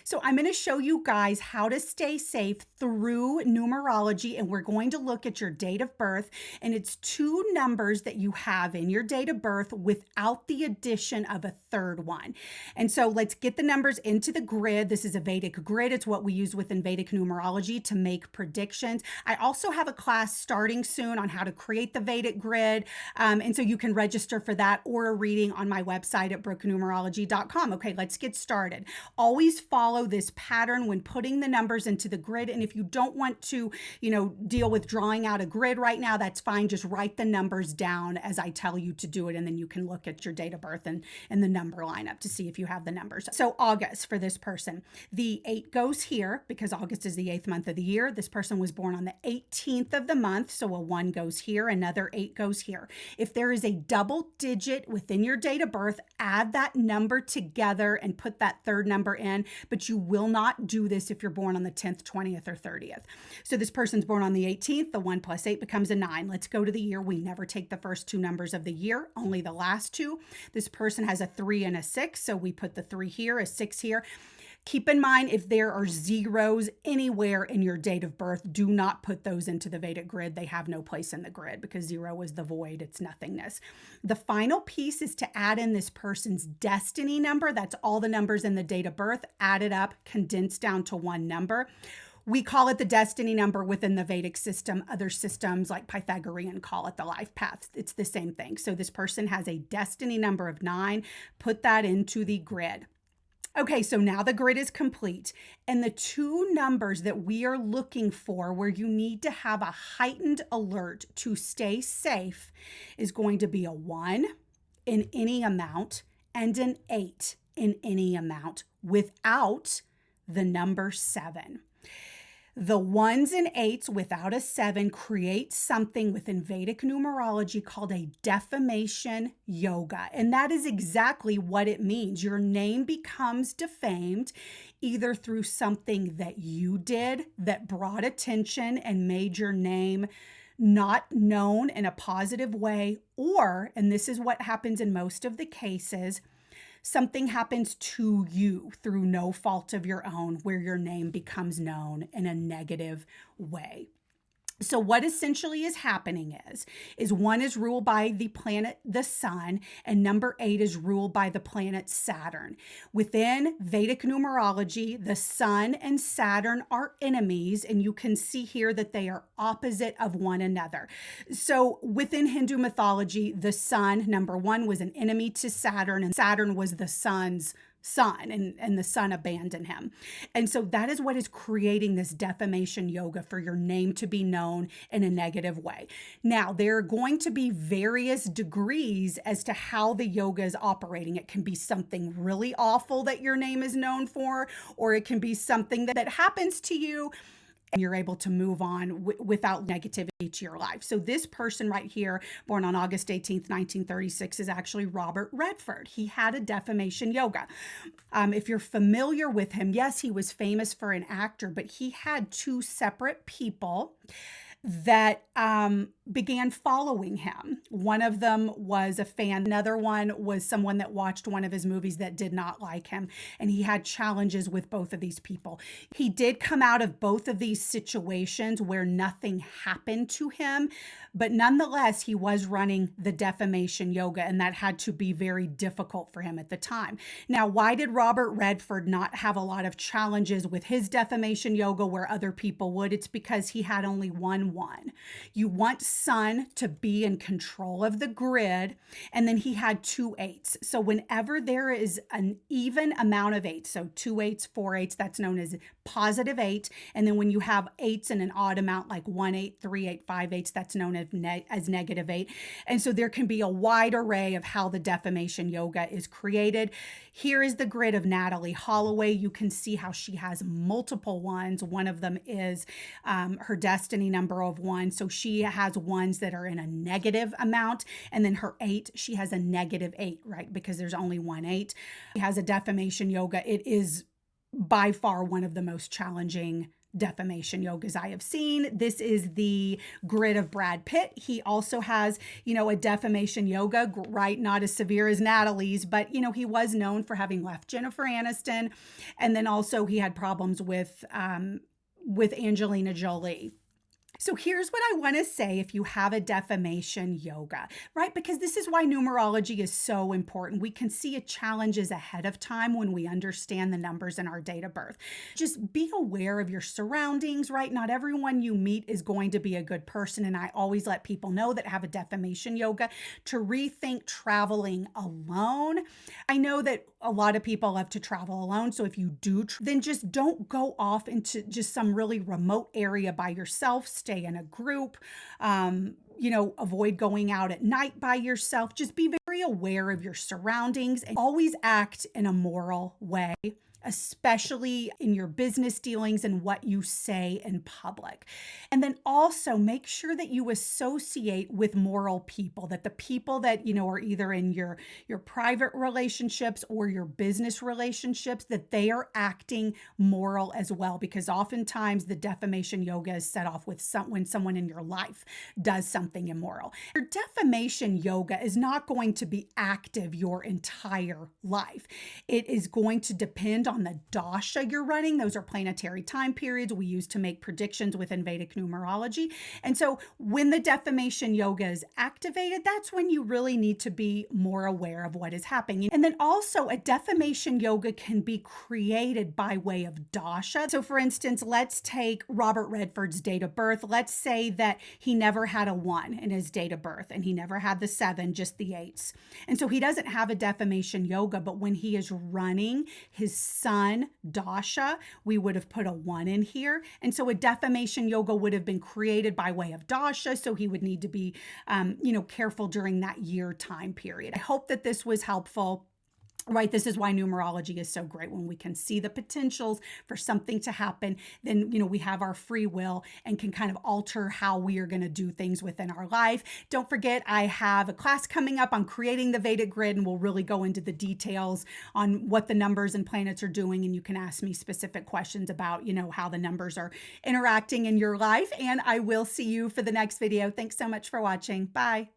So I'm going to show you guys how to stay safe through numerology, and we're going to look at your date of birth, and it's two numbers that you have in your date of birth without the addition of a third one. And so let's get the numbers into the grid. This is a Vedic grid. It's what we use within Vedic Numerology to make predictions. I also have a class starting soon on how to create the Vedic grid. And so you can register for that or a reading on my website at brooknumerology.com. Okay, let's get started. Always follow this pattern when putting the numbers into the grid. And if you don't want to, deal with drawing out a grid right now, that's fine. Just write the numbers down as I tell you to do it. And then you can look at your date of birth and the number lineup to see if you have the numbers. So August for this person, the 8 goes here because August is the 8th month of the year. This person was born on the 18th of the month. So a 1 goes here, another 8 goes here. If there is a double digit within your date of birth, add that number together and put that third number in, but you will not do this if you're born on the 10th, 20th, or 30th. So this person's born on the 18th, the 1 plus 8 becomes a 9. Let's go to the year. We never take the first two numbers of the year, only the last two. This person has a 3 and a 6, so we put the 3 here, a 6 here. Keep in mind, if there are zeros anywhere in your date of birth, do not put those into the Vedic grid. They have no place in the grid because 0 is the void. It's nothingness. The final piece is to add in this person's destiny number. That's all the numbers in the date of birth, added up, condensed down to one number. We call it the destiny number within the Vedic system. Other systems like Pythagorean call it the life path. It's the same thing. So this person has a destiny number of 9. Put that into the grid. Okay, so now the grid is complete, and the two numbers that we are looking for where you need to have a heightened alert to stay safe is going to be a 1 in any amount and an 8 in any amount without the number 7. The 1s and 8s without a 7 create something within Vedic numerology called a defamation yoga. And that is exactly what it means. Your name becomes defamed either through something that you did that brought attention and made your name not known in a positive way, or, and this is what happens in most of the cases, something happens to you through no fault of your own where your name becomes known in a negative way. So what essentially is happening is 1 is ruled by the planet, the sun, and number 8 is ruled by the planet Saturn. Within Vedic numerology, the sun and Saturn are enemies, and you can see here that they are opposite of one another. So within Hindu mythology, the sun, number 1, was an enemy to Saturn, and Saturn was the sun's son, and the son abandoned him. And so that is what is creating this defamation yoga for your name to be known in a negative way. Now, there are going to be various degrees as to how the yoga is operating. It can be something really awful that your name is known for, or it can be something that happens to you and you're able to move on without negativity to your life. So this person right here, born on August 18th, 1936, is actually Robert Redford. He had a defamation yoga. If you're familiar with him, yes, he was famous for an actor, but he had two separate people that began following him. One of them was a fan. Another one was someone that watched one of his movies that did not like him. And he had challenges with both of these people. He did come out of both of these situations where nothing happened to him, but nonetheless, he was running the defamation yoga, and that had to be very difficult for him at the time. Now, why did Robert Redford not have a lot of challenges with his defamation yoga where other people would? It's because he had only one. You want sun to be in control of the grid, and then he had 2 8s. So whenever there is an even amount of 8s, so 2 8s, 4 8s, that's known as positive 8. And then when you have 8s in an odd amount like 1 8, 3 8, 5 8s, that's known as negative 8. And so there can be a wide array of how the defamation yoga is created. Here is the grid of Natalie Holloway. You can see how she has multiple ones. One of them is her destiny number of 1. So she has ones that are in a negative amount. And then her 8, she has a negative 8, right? Because there's only 1 8. She has a defamation yoga. It is by far one of the most challenging defamation yogas I have seen. This is the grid of Brad Pitt. He also has, a defamation yoga, right? Not as severe as Natalie's, but, he was known for having left Jennifer Aniston. And then also he had problems with Angelina Jolie. So here's what I want to say if you have a defamation yoga, right? Because this is why numerology is so important. We can see challenges ahead of time when we understand the numbers in our date of birth. Just be aware of your surroundings, right? Not everyone you meet is going to be a good person. And I always let people know that have a defamation yoga to rethink traveling alone. I know that a lot of people love to travel alone. So if you do, then just don't go off into just some really remote area by yourself. Stay in a group, avoid going out at night by yourself. Just be very aware of your surroundings and always act in a moral way, especially in your business dealings and what you say in public. And then also make sure that you associate with moral people, that the people that, are either in your private relationships or your business relationships, that they are acting moral as well. Because oftentimes the defamation yoga is set off with when someone in your life does something immoral. Your defamation yoga is not going to be active your entire life. It is going to depend on the dasha you're running. Those are planetary time periods we use to make predictions within Vedic numerology. And so when the defamation yoga is activated, that's when you really need to be more aware of what is happening. And then also a defamation yoga can be created by way of dasha. So for instance, let's take Robert Redford's date of birth. Let's say that he never had a 1 in his date of birth and he never had the 7, just the 8s. And so he doesn't have a defamation yoga, but when he is running his sun dasha, we would have put a 1 in here. And so a defamation yoga would have been created by way of dasha. So he would need to be, careful during that year time period. I hope that this was helpful. Right. This is why numerology is so great. When we can see the potentials for something to happen, then, we have our free will and can kind of alter how we are going to do things within our life. Don't forget, I have a class coming up on creating the Vedic grid, and we'll really go into the details on what the numbers and planets are doing. And you can ask me specific questions about, how the numbers are interacting in your life. And I will see you for the next video. Thanks so much for watching. Bye.